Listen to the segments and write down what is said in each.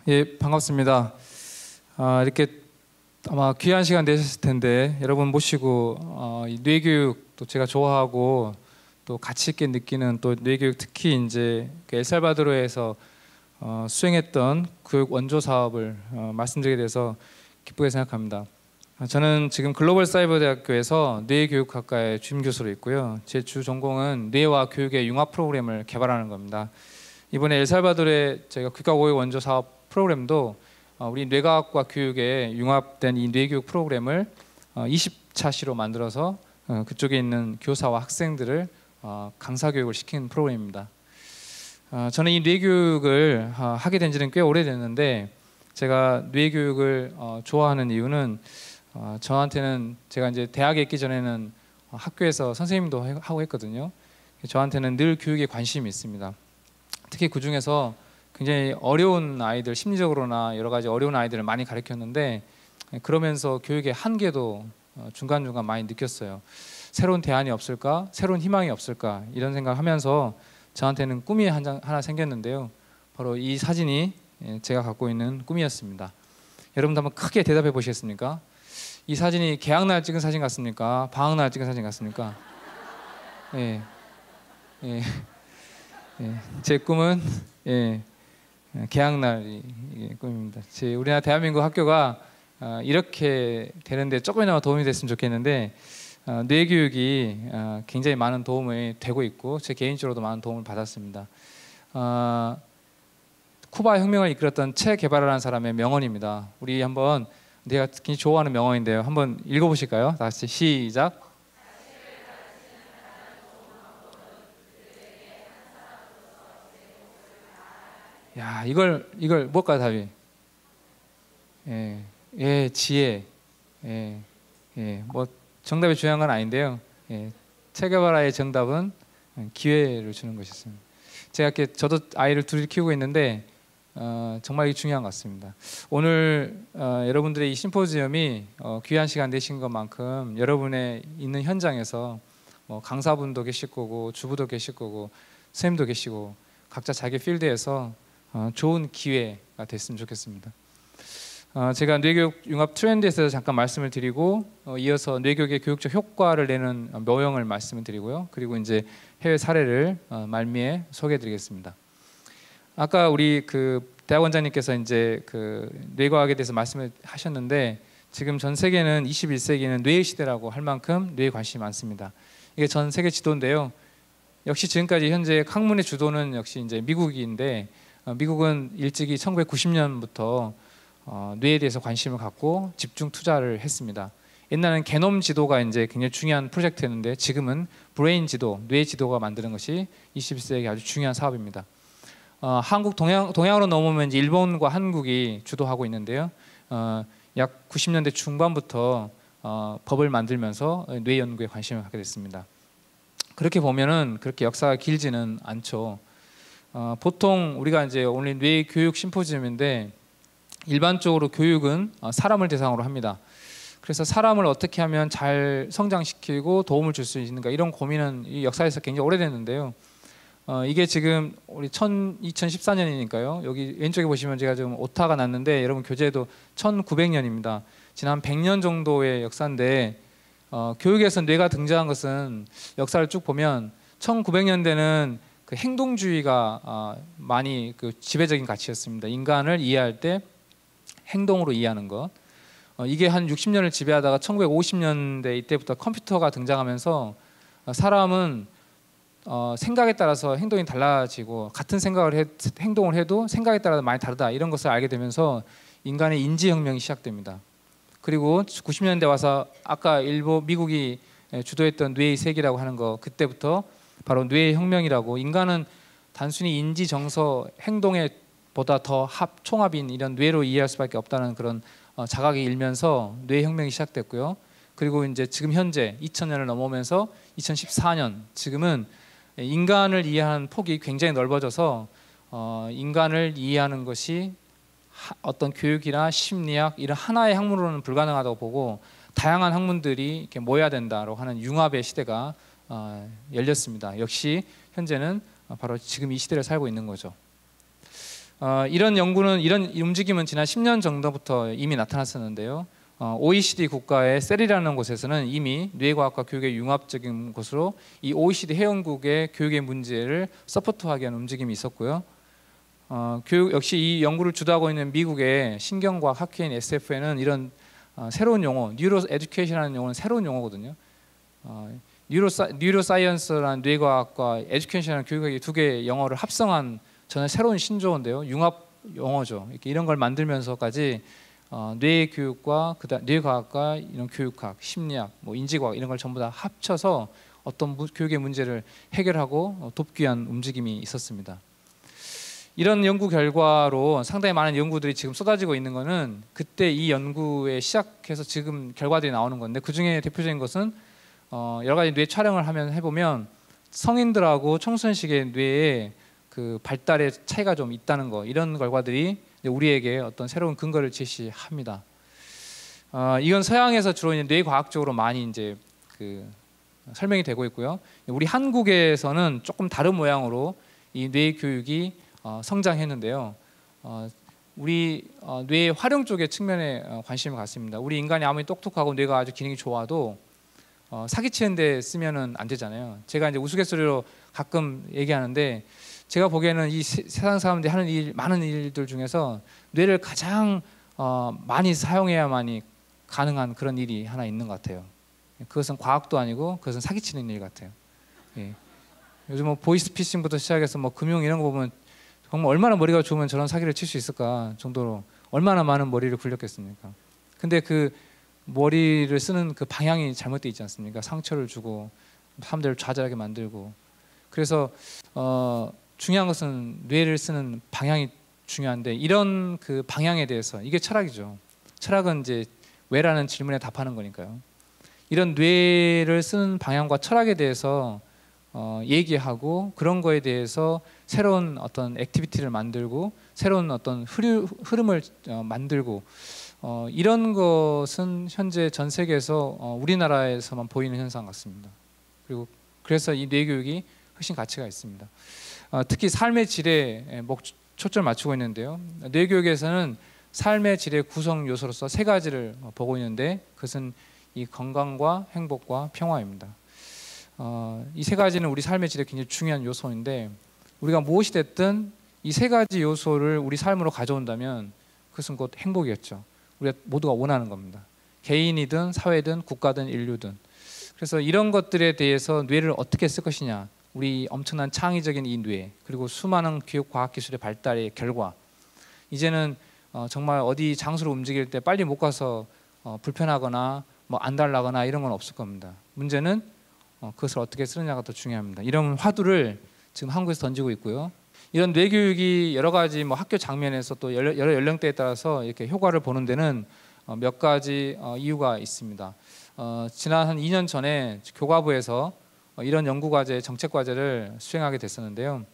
예, 반갑습니다. 이렇게 아마 귀한 시간 되셨을 텐데 여러분 모시고 이 뇌교육도 제가 좋아하고 또 가치 있게 느끼는 또 뇌교육, 특히 이제 그 엘살바도르에서 수행했던 교육 원조 사업을 말씀드리게 돼서 기쁘게 생각합니다. 저는 지금 글로벌 사이버 대학교에서 뇌교육학과의 주임 교수로 있고요. 제 주 전공은 뇌와 교육의 융합 프로그램을 개발하는 겁니다. 이번에 엘살바도르의 저희가 국가고유 원조 사업 프로그램도 우리 뇌과학과 교육에 융합된 이 뇌교육 프로그램을 20차시로 만들어서 그쪽에 있는 교사와 학생들을 강사 교육을 시키는 프로그램입니다. 저는 이 뇌교육을 하게 된 지는 꽤 오래됐는데, 제가 뇌교육을 좋아하는 이유는 저한테는, 제가 이제 대학에 있기 전에는 학교에서 선생님도 하고 했거든요. 저한테는 늘 교육에 관심이 있습니다. 특히 그 중에서 굉장히 어려운 아이들, 심리적으로나 여러 가지 어려운 아이들을 많이 가르쳤는데, 그러면서 교육의 한계도 중간중간 많이 느꼈어요. 새로운 대안이 없을까? 새로운 희망이 없을까? 이런 생각하면서 저한테는 꿈이 하나 생겼는데요. 바로 이 사진이 제가 갖고 있는 꿈이었습니다. 여러분도 한번 크게 대답해 보시겠습니까? 이 사진이 개학날 찍은 사진 같습니까? 방학날 찍은 사진 같습니까? 예. 예. 예. 제 꿈은 개학날이 꿈입니다. 우리나라 대한민국 학교가 이렇게 되는데 조금이나마 도움이 됐으면 좋겠는데, 뇌교육이 굉장히 많은 도움이 되고 있고 제 개인적으로도 많은 도움을 받았습니다. 쿠바 혁명을 이끌었던 체 게바라라는 사람의 명언입니다. 우리 한번, 내가 굉장히 좋아하는 명언인데요. 한번 읽어보실까요? 다 같이 시작. 야, 이걸 뭘까요, 답이? 지혜. 뭐 정답이 중요한 건 아닌데요. 체게바라의 정답은 기회를 주는 것이었습니다. 제가 이렇게, 저도 아이를 둘 키우고 있는데 정말 중요한 것 같습니다. 오늘 여러분들의 이 심포지엄이 귀한 시간 되신 것만큼, 여러분의 있는 현장에서 뭐 강사분도 계실 거고, 주부도 계실 거고, 선생님도 계시고, 각자 자기 필드에서 좋은 기회가 됐으면 좋겠습니다. 제가 뇌교육 융합 트렌드에 대해서 잠깐 말씀을 드리고, 이어서 뇌교육의 교육적 효과를 내는 모형을 말씀을 드리고요. 그리고 이제 해외 사례를 말미에 소개해드리겠습니다. 아까 우리 그 대학원장님께서 이제 그 뇌과학에 대해서 말씀을 하셨는데, 지금 전 세계는 21세기는 뇌의 시대라고 할 만큼 뇌에 관심이 많습니다. 이게 전 세계 지도인데요. 역시 지금까지 현재 학문의 주도는 역시 이제 미국인데, 미국은 일찍이 1990년부터 뇌에 대해서 관심을 갖고 집중 투자를 했습니다. 옛날에는 게놈 지도가 이제 굉장히 중요한 프로젝트였는데, 지금은 브레인 지도, 뇌 지도가 만드는 것이 21세기 아주 중요한 사업입니다. 한국 동양으로 넘어오면 이제 일본과 한국이 주도하고 있는데요. 약 90년대 중반부터 법을 만들면서 뇌 연구에 관심을 갖게 됐습니다. 그렇게 보면은 그렇게 역사가 길지는 않죠. 보통 우리가 이제 오늘 뇌 교육 심포지엄인데, 일반적으로 교육은 사람을 대상으로 합니다. 그래서 사람을 어떻게 하면 잘 성장시키고 도움을 줄 수 있는가, 이런 고민은 이 역사에서 굉장히 오래됐는데요. 이게 지금 우리 2014년이니까요. 여기 왼쪽에 보시면 제가 지금 오타가 났는데, 여러분 교재도 1900년입니다. 지난 100년 정도의 역사인데, 교육에서 뇌가 등장한 것은, 역사를 쭉 보면 1900년대는 그 행동주의가 많이 그 지배적인 가치였습니다. 인간을 이해할 때 행동으로 이해하는 것. 이게 한 60년을 지배하다가 1950년대 이때부터 컴퓨터가 등장하면서 사람은 생각에 따라서 행동이 달라지고, 같은 행동을 해도 생각에 따라 많이 다르다, 이런 것을 알게 되면서 인간의 인지혁명이 시작됩니다. 그리고 90년대 와서 아까 미국이 주도했던 뇌의 세계라고 하는 거, 그때부터 바로 뇌의 혁명이라고, 인간은 단순히 인지, 정서, 행동에 보다 더 총합인 이런 뇌로 이해할 수밖에 없다는 그런 자각이 일면서 뇌 혁명이 시작됐고요. 그리고 이제 지금 현재 2000년을 넘어오면서 2014년, 지금은 인간을 이해하는 폭이 굉장히 넓어져서 인간을 이해하는 것이 어떤 교육이나 심리학, 이런 하나의 학문으로는 불가능하다고 보고, 다양한 학문들이 이렇게 모여야 된다고 하는 융합의 시대가 열렸습니다. 역시 현재는 바로 지금 이 시대를 살고 있는 거죠. 이런 연구는 이런 움직임은 지난 10년 정도부터 이미 나타났었는데요. OECD 국가의 셀이라는 곳에서는 이미 뇌과학과 교육의 융합적인 곳으로 이 OECD 회원국의 교육의 문제를 서포트하기 위한 움직임이 있었고요. 교육 역시 이 연구를 주도하고 있는 미국의 신경과학 학회인 SFN은 이런 새로운 용어, 뉴로 에듀케이션이라는 용어는 새로운 용어거든요. 뉴로사이언스라는 뇌과학과 에듀케이션이라는 교육의 두 개의 영어를 합성한 저는 새로운 신조어인데요. 융합 용어죠. 이런 걸 만들면서까지 뇌 교육과 뇌과학과 이런 교육학, 심리학, 뭐 인지과학 이런 걸 전부 다 합쳐서 어떤 교육의 문제를 해결하고 돕기 위한 움직임이 있었습니다. 이런 연구 결과로 상당히 많은 연구들이 지금 쏟아지고 있는 것은 그때 이 연구에 시작해서 지금 결과들이 나오는 건데, 그 중에 대표적인 것은 여러 가지 뇌 촬영을 해보면 성인들하고 청소년 시기의 뇌에 그 발달의 차이가 좀 있다는 거, 이런 결과들이 우리에게 어떤 새로운 근거를 제시합니다. 이건 서양에서 주로 뇌과학적으로 많이 이제 설명이 되고 있고요. 우리 한국에서는 조금 다른 모양으로 이 뇌 교육이 성장했는데요. 우리 뇌의 활용 쪽의 측면에 관심을 갖습니다. 우리 인간이 아무리 똑똑하고 뇌가 아주 기능이 좋아도 사기치는 데 쓰면은 안 되잖아요. 제가 이제 우스갯소리로 가끔 얘기하는데, 제가 보기에는 이 세상 사람들이 하는 많은 일들 중에서 뇌를 가장 많이 사용해야만이 가능한 그런 일이 하나 있는 것 같아요. 그것은 과학도 아니고 그것은 사기치는 일 같아요. 예. 요즘 뭐 보이스피싱부터 시작해서 뭐 금융 이런 거 보면 정말 얼마나 머리가 좋으면 저런 사기를 칠 수 있을까 정도로 얼마나 많은 머리를 굴렸겠습니까? 근데 그 머리를 쓰는 그 방향이 잘못되어 있지 않습니까? 상처를 주고 사람들을 좌절하게 만들고. 그래서 중요한 것은 뇌를 쓰는 방향이 중요한데, 이런 그 방향에 대해서, 이게 철학이죠. 철학은 이제 왜라는 질문에 답하는 거니까요. 이런 뇌를 쓰는 방향과 철학에 대해서 얘기하고, 그런 거에 대해서 새로운 어떤 액티비티를 만들고 새로운 어떤 흐름을 만들고, 이런 것은 현재 전 세계에서 우리나라에서만 보이는 현상 같습니다. 그리고 그래서 이 뇌교육이 훨씬 가치가 있습니다. 특히 삶의 질에 초점을 맞추고 있는데요. 뇌교육에서는 삶의 질의 구성 요소로서 세 가지를 보고 있는데, 그것은 이 건강과 행복과 평화입니다. 이 세 가지는 우리 삶의 질에 굉장히 중요한 요소인데, 우리가 무엇이 됐든 이 세 가지 요소를 우리 삶으로 가져온다면 그것은 곧 행복이었죠. 우리가 모두가 원하는 겁니다. 개인이든 사회든 국가든 인류든. 그래서 이런 것들에 대해서 뇌를 어떻게 쓸 것이냐, 우리 엄청난 창의적인 이 뇌, 그리고 수많은 교육 과학 기술의 발달의 결과, 이제는 정말 어디 장소로 움직일 때 빨리 못 가서 불편하거나 뭐 안달나거나 이런 건 없을 겁니다. 문제는 그것을 어떻게 쓰느냐가 더 중요합니다. 이런 화두를 지금 한국에서 던지고 있고요. 이런 뇌교육이 여러 가지 뭐 학교 장면에서 또 여러 연령대에 따라서 이렇게 효과를 보는 데는 몇 가지 이유가 있습니다. 지난 한 2년 전에 교과부에서 이런 연구과제, 정책과제를 수행하게 됐었는데요.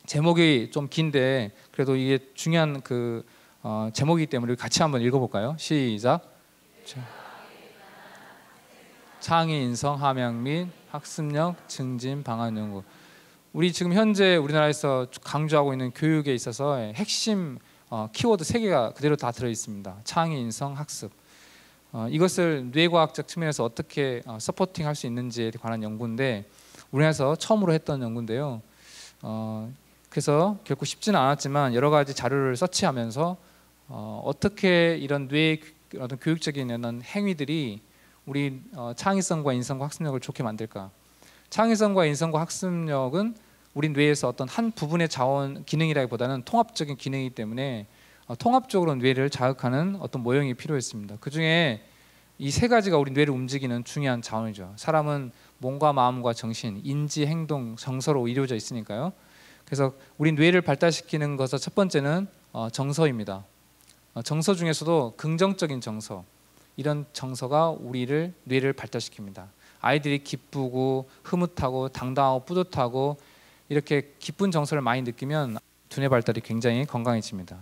제목이 좀 긴데 그래도 이게 중요한 제목이기 때문에 같이 한번 읽어볼까요? 시작. 창의 인성 함양 및 학습력 증진 방안 연구. 우리 지금 현재 우리나라에서 강조하고 있는 교육에 있어서 핵심 키워드 3개가 그대로 다 들어 있습니다. 창의 인성 학습. 이것을 뇌과학적 측면에서 어떻게 서포팅할 수 있는지에 관한 연구인데, 우리나라에서 처음으로 했던 연구인데요. 그래서 결코 쉽지는 않았지만 여러 가지 자료를 서치하면서 어떻게 이런 뇌의 어떤 교육적인 이런 행위들이 우리 창의성과 인성과 학습력을 좋게 만들까. 창의성과 인성과 학습력은 우리 뇌에서 어떤 한 부분의 자원 기능이라기보다는 통합적인 기능이기 때문에 통합적으로 뇌를 자극하는 어떤 모형이 필요했습니다. 그 중에 이 세 가지가 우리 뇌를 움직이는 중요한 자원이죠. 사람은 몸과 마음과 정신, 인지, 행동, 정서로 이루어져 있으니까요. 그래서 우리 뇌를 발달시키는 것의 첫 번째는 정서입니다. 정서 중에서도 긍정적인 정서, 이런 정서가 우리를 뇌를 발달시킵니다. 아이들이 기쁘고 흐뭇하고 당당하고 뿌듯하고 이렇게 기쁜 정서를 많이 느끼면 두뇌 발달이 굉장히 건강해집니다.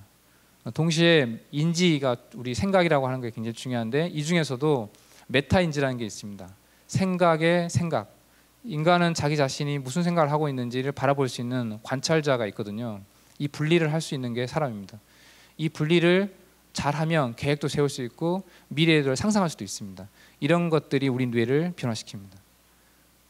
동시에 인지가 우리 생각이라고 하는 게 굉장히 중요한데, 이 중에서도 메타인지라는 게 있습니다. 생각의 생각. 인간은 자기 자신이 무슨 생각을 하고 있는지를 바라볼 수 있는 관찰자가 있거든요. 이 분리를 할 수 있는 게 사람입니다. 이 분리를 잘하면 계획도 세울 수 있고 미래를 상상할 수도 있습니다. 이런 것들이 우리 뇌를 변화시킵니다.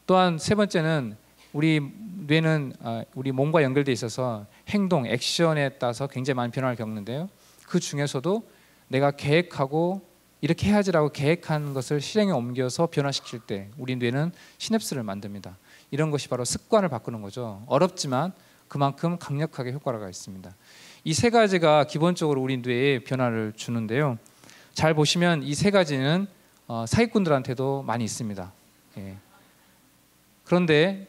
또한 세 번째는 우리 뇌는 우리 몸과 연결돼 있어서 행동, 액션에 따라서 굉장히 많은 변화를 겪는데요. 그 중에서도 내가 계획하고 이렇게 해야지라고 계획한 것을 실행에 옮겨서 변화시킬 때 우리 뇌는 시냅스를 만듭니다. 이런 것이 바로 습관을 바꾸는 거죠. 어렵지만 그만큼 강력하게 효과가 있습니다. 이 세 가지가 기본적으로 우리 뇌에 변화를 주는데요. 잘 보시면 이 세 가지는 사기꾼들한테도 많이 있습니다. 예. 그런데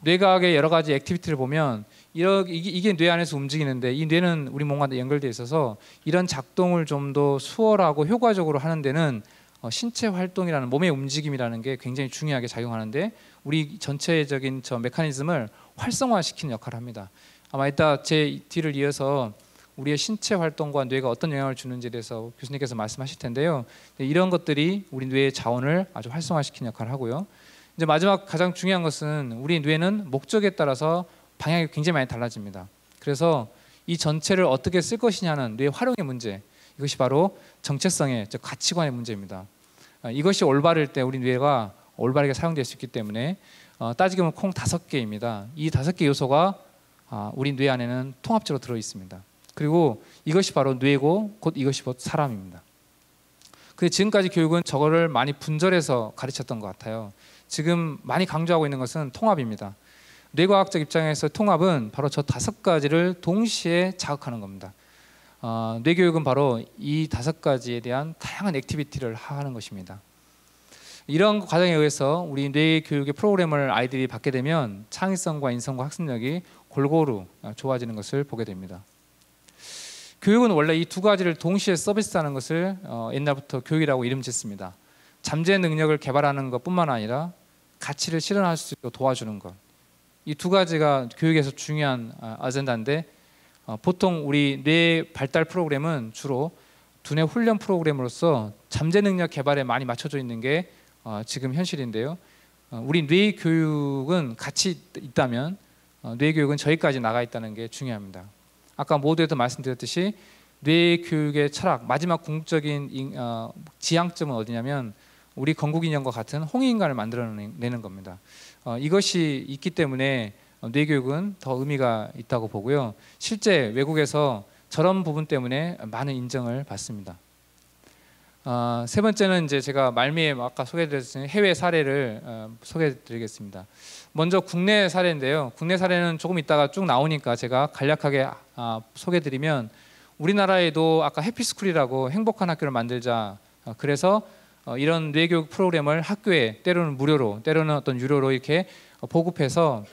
뇌과학의 여러 가지 액티비티를 보면 이게 뇌 안에서 움직이는데 이 뇌는 우리 몸과 연결되어 있어서 이런 작동을 좀 더 수월하고 효과적으로 하는 데는 신체 활동이라는 몸의 움직임이라는 게 굉장히 중요하게 작용하는데 우리 전체적인 저 메커니즘을 활성화시키는 역할을 합니다. 아마 이따 제 뒤를 이어서 우리의 신체 활동과 뇌가 어떤 영향을 주는지에 대해서 교수님께서 말씀하실 텐데요. 이런 것들이 우리 뇌의 자원을 아주 활성화시키는 역할을 하고요. 이제 마지막 가장 중요한 것은 우리 뇌는 목적에 따라서 방향이 굉장히 많이 달라집니다. 그래서 이 전체를 어떻게 쓸 것이냐는 뇌 활용의 문제, 이것이 바로 정체성의 즉 가치관의 문제입니다. 이것이 올바를 때 우리 뇌가 올바르게 사용될 수 있기 때문에 따지게 보면 콩 5개입니다. 이 5개 요소가 우리 뇌 안에는 통합적으로 들어 있습니다. 그리고 이것이 바로 뇌고 곧 이것이 곧 사람입니다. 근데 지금까지 교육은 저거를 많이 분절해서 가르쳤던 것 같아요. 지금 많이 강조하고 있는 것은 통합입니다. 뇌과학적 입장에서 통합은 바로 저 5가지를 동시에 자극하는 겁니다. 뇌교육은 바로 이 5가지에 대한 다양한 액티비티를 하는 것입니다. 이런 과정에 의해서 우리 뇌교육의 프로그램을 아이들이 받게 되면 창의성과 인성과 학습력이 골고루 좋아지는 것을 보게 됩니다. 교육은 원래 이 2가지를 동시에 서비스하는 것을 옛날부터 교육이라고 이름 짓습니다. 잠재 능력을 개발하는 것뿐만 아니라 가치를 실현할 수 있도록 도와주는 것. 이 2가지가 교육에서 중요한 아젠다인데 보통 우리 뇌 발달 프로그램은 주로 두뇌 훈련 프로그램으로서 잠재 능력 개발에 많이 맞춰져 있는 게 지금 현실인데요. 우리 뇌 교육은 같이 있다면 뇌 교육은 저기까지 나가 있다는 게 중요합니다. 아까 모두에도 말씀드렸듯이 뇌 교육의 철학 마지막 궁극적인 지향점은 어디냐면 우리 건국인형과 같은 홍익인간을 만들어내는 겁니다. 이것이 있기 때문에 뇌교육은 더 의미가 있다고 보고요. 실제 외국에서 저런 부분 때문에 많은 인정을 받습니다. 세 번째는 이제 제가 말미에 아까 소개해드렸던 해외 사례를 소개해드리겠습니다. 먼저 국내 사례인데요. 국내 사례는 조금 이따가 쭉 나오니까 제가 간략하게 소개해드리면 우리나라에도 아까 해피스쿨이라고 행복한 학교를 만들자. 그래서 이런 뇌교육 프로그램을 학교에 때로는 무료로 때로는 어떤 유료로 이렇게 보급해서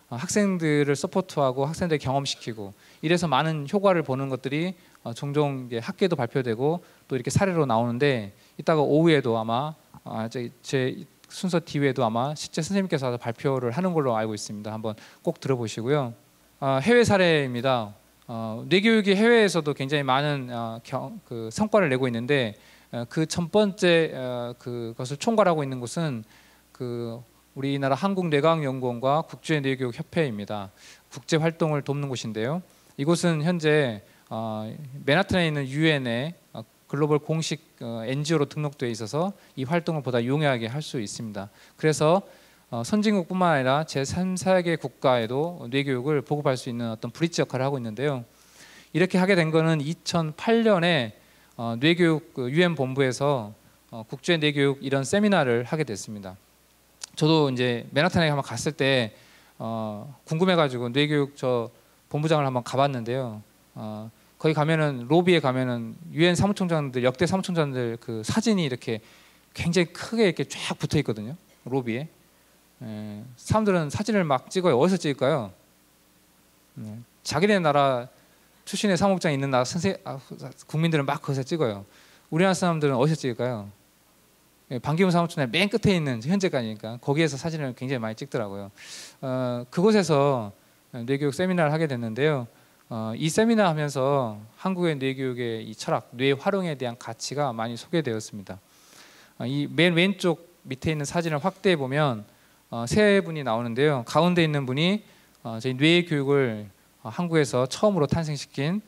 학생들을 서포트하고 학생들 경험시키고 이래서 많은 효과를 보는 것들이 종종 학계에도 발표되고 또 이렇게 사례로 나오는데 이따가 오후에도 아마 제 순서 뒤에도 아마 실제 선생님께서 발표를 하는 걸로 알고 있습니다. 한번 꼭 들어보시고요. 해외 사례입니다. 뇌교육이 해외에서도 굉장히 많은 그 성과를 내고 있는데 그 첫 번째 그것을 총괄하고 있는 곳은 그 우리나라 한국뇌과학연구원과 국제뇌교육협회입니다. 국제 활동을 돕는 곳인데요. 이곳은 현재 맨하튼에 있는 유엔의 글로벌 공식 NGO로 등록되어 있어서 이 활동을 보다 용이하게 할 수 있습니다. 그래서 선진국뿐만 아니라 제3세계 국가에도 뇌교육을 보급할 수 있는 어떤 브릿지 역할을 하고 있는데요. 이렇게 하게 된 거는 2008년에 뇌교육 유엔 본부에서 국제 뇌교육 이런 세미나를 하게 됐습니다. 저도 이제 맨하탄에 한번 갔을 때 궁금해가지고 뇌교육 저 본부장을 한번 가봤는데요. 거기 가면은 로비에 가면은 유엔 사무총장들 역대 사무총장들 그 사진이 이렇게 굉장히 크게 이렇게 쫙 붙어 있거든요. 로비에. 사람들은 사진을 막 찍어요. 어디서 찍을까요? 자기네 나라 출신의 사무국장이 있는 나라 국민들은 막 거기서 찍어요. 우리나라 사람들은 어디서 찍을까요? 반기문 사무총장 맨 끝에 있는 현재까지니까 거기에서 사진을 굉장히 많이 찍더라고요. 그곳에서 뇌교육 세미나를 하게 됐는데요. 이 세미나 하면서 한국의 뇌교육의 이 철학, 뇌 활용에 대한 가치가 많이 소개되었습니다. 이 맨 왼쪽 밑에 있는 사진을 확대해 보면 세 분이 나오는데요. 가운데 있는 분이 저희 뇌 교육을 한국에서 처음으로 탄생시킨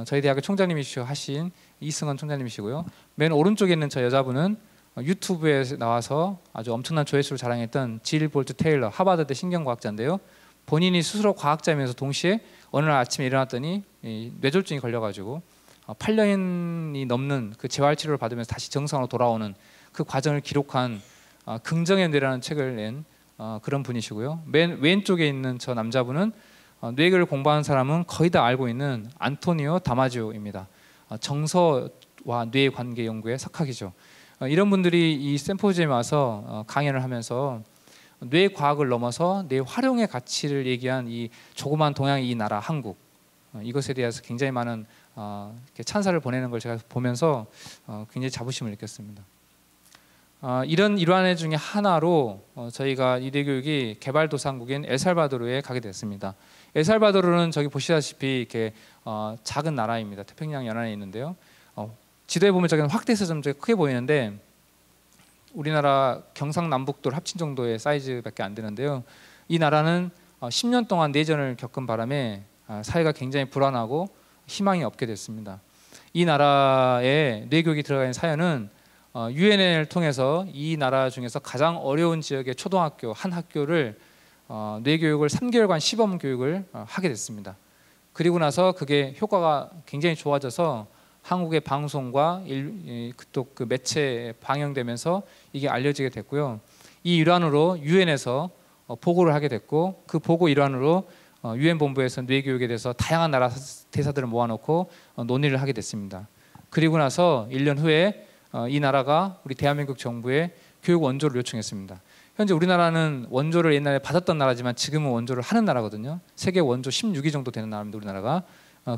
저희 대학의 총장님이시고 하신 이승원 총장님이시고요. 맨 오른쪽에 있는 저 여자분은 유튜브에 나와서 아주 엄청난 조회수를 자랑했던 질 볼트 테일러, 하버드대 신경과학자인데요. 본인이 스스로 과학자이면서 동시에 어느 날 아침에 일어났더니 뇌졸중이 걸려가지고 8년이 넘는 그 재활치료를 받으면서 다시 정상으로 돌아오는 그 과정을 기록한 긍정의 뇌라는 책을 낸 그런 분이시고요. 맨 왼쪽에 있는 저 남자분은 뇌를 공부하는 사람은 거의 다 알고 있는 안토니오 다마지오입니다. 정서와 뇌의 관계 연구의 석학이죠. 이런 분들이 이 샘포지엄에 와서 강연을 하면서 뇌 과학을 넘어서 뇌 활용의 가치를 얘기한 이 조그만 동양의 이 나라 한국, 이것에 대해서 굉장히 많은 찬사를 보내는 걸 제가 보면서 굉장히 자부심을 느꼈습니다. 이런 일환의 중에 하나로 저희가 이 뇌교육이 개발도상국인 엘살바도르에 가게 됐습니다. 엘살바도르는 저기 보시다시피 이렇게 작은 나라입니다. 태평양 연안에 있는데요. 지도에 보면 저기는 확대해서 좀 크게 보이는데 우리나라 경상남북도를 합친 정도의 사이즈밖에 안 되는데요. 이 나라는 10년 동안 내전을 겪은 바람에 사회가 굉장히 불안하고 희망이 없게 됐습니다. 이 나라에 뇌교육이 들어가 있는 사연은 UN을 통해서 이 나라 중에서 가장 어려운 지역의 초등학교 한 학교를 뇌교육을 3개월간 시범 교육을 하게 됐습니다. 그리고 나서 그게 효과가 굉장히 좋아져서 한국의 방송과 또 그 매체에 방영되면서 이게 알려지게 됐고요. 이 일환으로 유엔에서 보고를 하게 됐고 그 보고 일환으로 유엔 본부에서 뇌교육에 대해서 다양한 나라 대사들을 모아놓고 논의를 하게 됐습니다. 그리고 나서 1년 후에 이 나라가 우리 대한민국 정부에 교육 원조를 요청했습니다. 현재 우리나라는 원조를 옛날에 받았던 나라지만 지금은 원조를 하는 나라거든요. 세계 원조 16위 정도 되는 나라입니다. 우리나라가.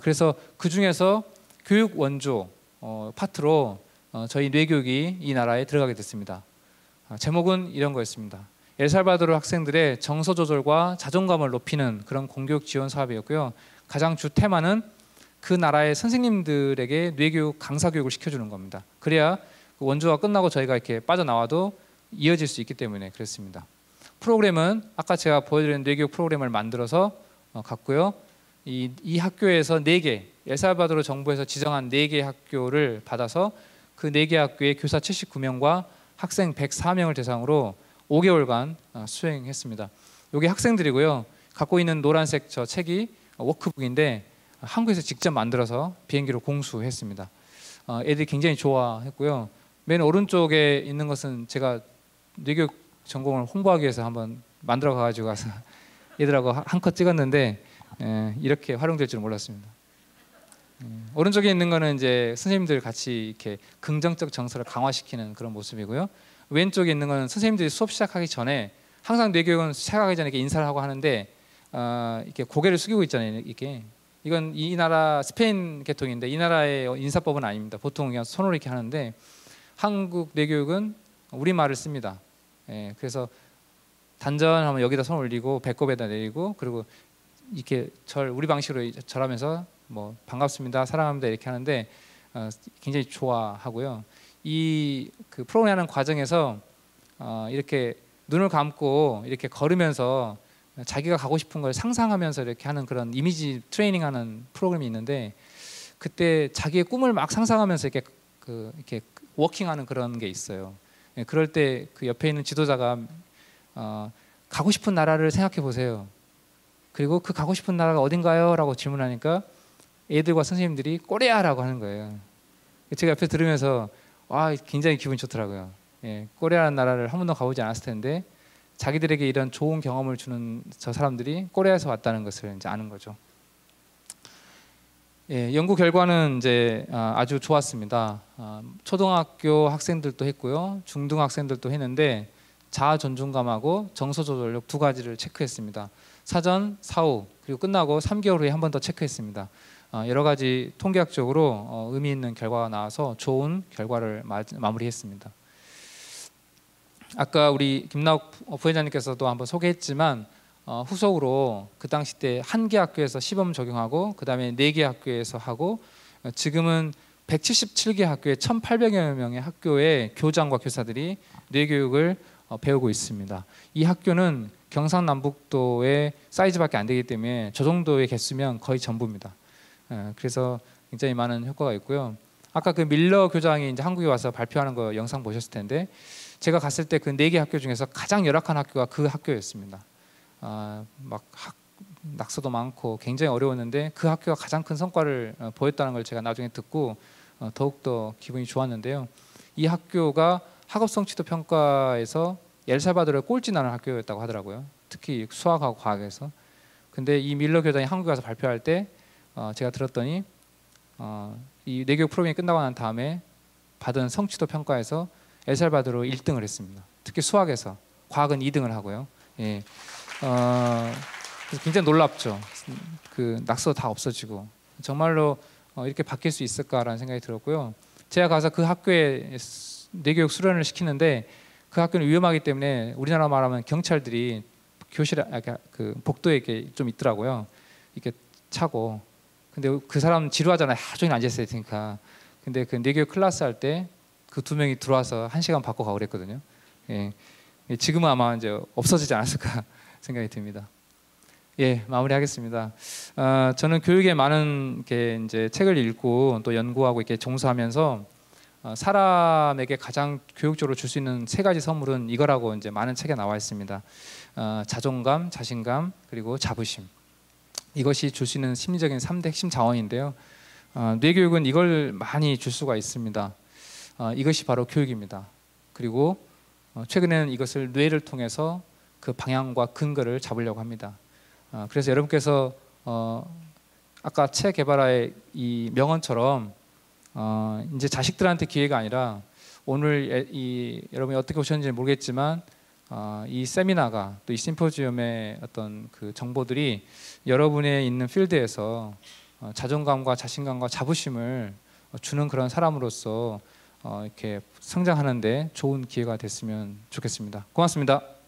그래서 그 중에서 교육 원조 파트로 저희 뇌교육이 이 나라에 들어가게 됐습니다. 제목은 이런 거였습니다. 엘살바도르 학생들의 정서 조절과 자존감을 높이는 그런 공교육 지원 사업이었고요. 가장 주 테마는 그 나라의 선생님들에게 뇌교육 강사 교육을 시켜주는 겁니다. 그래야 그 원조가 끝나고 저희가 이렇게 빠져나와도 이어질 수 있기 때문에 그랬습니다. 프로그램은 아까 제가 보여드린 뇌교육 프로그램을 만들어서 갔고요. 이 학교에서 4개, 엘살바도르 정부에서 지정한 4개 학교를 받아서 그 4개 학교의 교사 79명과 학생 104명을 대상으로 5개월간 수행했습니다. 이게 학생들이고요. 갖고 있는 노란색 저 책이 워크북인데 한국에서 직접 만들어서 비행기로 공수했습니다. 애들이 굉장히 좋아했고요. 맨 오른쪽에 있는 것은 제가 뇌교육 전공을 홍보하기 위해서 한번 만들어 가지고 가서 얘들하고 한 컷 찍었는데 이렇게 활용될 줄 몰랐습니다. 오른쪽에 있는 거는 이제 선생님들 같이 이렇게 긍정적 정서를 강화시키는 그런 모습이고요. 왼쪽에 있는 거는 선생님들이 수업 시작하기 전에 항상 뇌교육은 시작하기 전에 이렇게 인사를 하고 하는데 이렇게 고개를 숙이고 있잖아요. 이게 이건 이 나라 스페인 계통인데 이 나라의 인사법은 아닙니다. 보통 그냥 손으로 이렇게 하는데 한국 뇌교육은 우리말을 씁니다. 그래서 단전하면 여기다 손 올리고 배꼽에다 내리고 그리고 이렇게 우리 방식으로 절하면서 뭐 반갑습니다, 사랑합니다 이렇게 하는데 굉장히 좋아하고요. 이 그 프로그램 하는 과정에서 이렇게 눈을 감고 이렇게 걸으면서 자기가 가고 싶은 걸 상상하면서 이렇게 하는 그런 이미지 트레이닝하는 프로그램이 있는데 그때 자기의 꿈을 막 상상하면서 이렇게 워킹하는 그런 게 있어요. 그럴 때 그 옆에 있는 지도자가 가고 싶은 나라를 생각해 보세요. 그리고 그 가고 싶은 나라가 어딘가요? 라고 질문하니까 애들과 선생님들이 코리아라고 하는 거예요. 제가 옆에 들으면서 와 굉장히 기분이 좋더라고요. 코리아라는 나라를 한 번도 가보지 않았을 텐데 자기들에게 이런 좋은 경험을 주는 저 사람들이 코리아에서 왔다는 것을 이제 아는 거죠. 연구 결과는 이제 아주 좋았습니다. 초등학교 학생들도 했고요, 중등학생들도 했는데 자아 존중감하고 정서 조절력 2가지를 체크했습니다. 사전, 사후 그리고 끝나고 3개월 후에 한 번 더 체크했습니다. 여러 가지 통계학적으로 의미 있는 결과가 나와서 좋은 결과를 마무리했습니다. 아까 우리 김나욱 부회장님께서도 한번 소개했지만 후속으로 그 당시 때 1개 학교에서 시범 적용하고 그 다음에 4개 학교에서 하고 지금은 177개 학교에 1,800여 명의 학교의 교장과 교사들이 뇌교육을 배우고 있습니다. 이 학교는 경상남북도의 사이즈밖에 안 되기 때문에 저 정도의 개수면 거의 전부입니다. 그래서 굉장히 많은 효과가 있고요. 아까 그 밀러 교장이 이제 한국에 와서 발표하는 거 영상 보셨을 텐데 제가 갔을 때 그 4개 학교 중에서 가장 열악한 학교가 그 학교였습니다. 막 낙서도 많고 굉장히 어려웠는데 그 학교가 가장 큰 성과를 보였다는 걸 제가 나중에 듣고 더욱더 기분이 좋았는데요. 이 학교가 학업 성취도 평가에서 엘살바도르의 꼴찌 나는 학교였다고 하더라고요. 특히 수학하고 과학에서. 근데 이 밀러 교장이 한국에 와서 발표할 때 제가 들었더니 이 내교육 프로그램이 끝나고 난 다음에 받은 성취도 평가에서 엘살바도르 1등을 했습니다. 특히 수학에서. 과학은 2등을 하고요. 예. 굉장히 놀랍죠. 그 낙서 다 없어지고 정말로 이렇게 바뀔 수 있을까라는 생각이 들었고요. 제가 가서 그 학교에 내교육 수련을 시키는데 그 학교는 위험하기 때문에 우리나라 말하면 경찰들이 교실에 그 복도에 이렇게 좀 있더라고요. 이렇게 차고. 근데 그 사람 지루하잖아요. 하루 종일 앉아 있어야 되니까. 근데 그 내교육 클래스 할 때 그 2명이 들어와서 1시간 받고 가고 그랬거든요. 예. 지금은 아마 이제 없어지지 않았을까 생각이 듭니다. 예, 마무리하겠습니다. 저는 교육에 많은 게 이제 책을 읽고 또 연구하고 이렇게 종사하면서 사람에게 가장 교육적으로 줄 수 있는 3가지 선물은 이거라고 이제 많은 책에 나와 있습니다. 자존감, 자신감, 그리고 자부심. 이것이 줄 수 있는 심리적인 3대 핵심 자원인데요. 뇌교육은 이걸 많이 줄 수가 있습니다. 이것이 바로 교육입니다. 그리고 최근에는 이것을 뇌를 통해서 그 방향과 근거를 잡으려고 합니다. 그래서 여러분께서 아까 체 개발화의 이 명언처럼 이제 자식들한테 기회가 아니라 오늘 여러분이 어떻게 오셨는지 모르겠지만 이 세미나가 또 이 심포지움의 어떤 그 정보들이 여러분의 있는 필드에서 자존감과 자신감과 자부심을 주는 그런 사람으로서 이렇게 성장하는데 좋은 기회가 됐으면 좋겠습니다. 고맙습니다.